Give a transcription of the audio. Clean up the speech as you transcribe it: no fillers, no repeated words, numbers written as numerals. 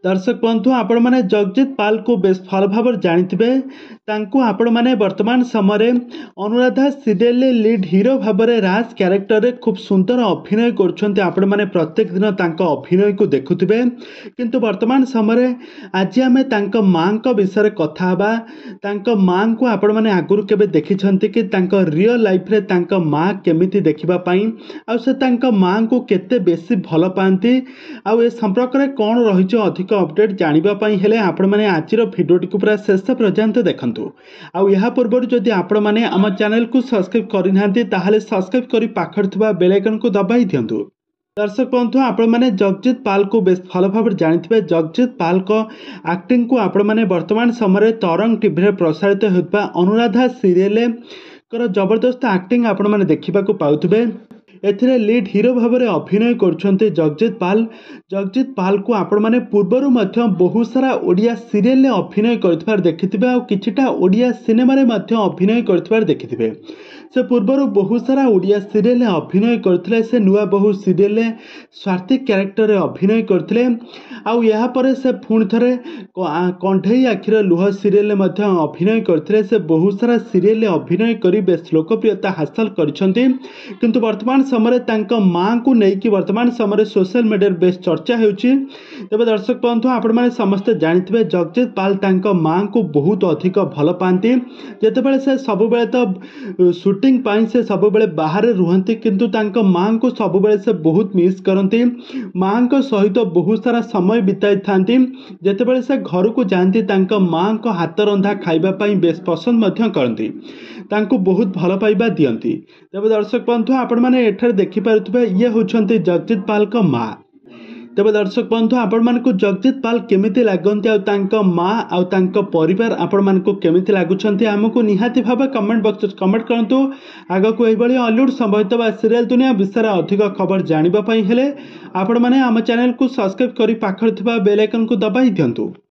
दर्शक बंधु आपण मैंने जगजीत पाल को बेस भल भाव जानी आपण मैंने वर्तमान समय अनुराधा सीरियल लीड हीरो भाव में राज क्यारेक्टर खूब सुंदर अभिनय कर मैंने प्रत्येक दिन अभिनय को देखुवे किंतु वर्तमान समय आज आम माँ विषय कथा माँ को आपण मैंने आगुरी केबे देखी कि रियल लाइफ रे माँ केमिति देखापी आ माँ को केते बेसी भल पाती आउ ए संपर्क में कौन रही अधिक अपडेट जानापी हेले आपण मैंने आज भिडियोटी को पूरा शेष पर्यंत देखंतु आउ या पूर्व जदि आपण मैंने आम चैनल को सब्सक्राइब करना ताहले सब्सक्राइब करी पाखर थिबा बेल आइकन को दबाई दियंतु। दर्शक बंधु आपण मैंने जगजीत पाल को बेस भल भाव जानी जगजीत पाल को एक्टिंग को आपण मैंने वर्तमान समय तरंग टीवी रे प्रसारित होता अनुराधा सीरियल कर जबरदस्त एक्टिंग आपण मैंने देखा पाउथिबे। एथिरे लीड हीरो भाव में अभिनय करछन्ते जगजीत पाल को आपण माने पूर्वरु मध्य बहुत सारा ओडिया सीरियल में अभिनय करथिबार देखिथिबे आ किछिटा ओडिया सिनेमा रे मध्य अभिनय करथिबार देखिथिबे। से पूर्वरु बहुत सारा ओडिया सीरियल में अभिनय करथिले से नुआ बहु सीरियल में स्वार्थी क्यारेक्टर रे अभिनय करथिले आउ या परे से पुणी थरे कंढेई आखिर लुह सीरियल में मध्य अभिनय करथिले। से बहुत सारा सीरियल में अभिनय करी बेस लोकप्रियता हासिल करछन्ते किंतु वर्तमान समय माँ को लेकिन वर्तमान समय सोशल मीडिया बेस चर्चा होती। तेज दर्शक बंधु आपण मैंने समस्ते जानी जगजीत पाल माँ को बहुत अधिक भल पाती जितेबाला से सब तो शूटिंग से सब बाहर रुहति किंतु माँ को सब से बहुत मिस करती माँ को सहित बहुत सारा समय बिताई था जितेबाला से घर को जाती माँ को हाथ रंधा खावाई बेस पसंद करती बहुत भल पाइबा दियंती। तेज दर्शक बंधु आपण मैंने एठार देखिपे ये होती जगजीत पाल का माँ। तेज दर्शक बंधु आपण मान को जगजीत पाल केमिति लागंती आ माँ आ परिवार आपण मान को केमिति लागुछंती हमको निहाती भाव कमेंट बॉक्स कमेंट करंतु। आग को एभली हॉलीवुड संबंधित बा सीरियल दुनिया विषय अधिक खबर जानिबा पई हेले आपण माने आम चैनल को सब्सक्राइब करी पाखर थिबा बेल आइकन को दबाई दियंतु।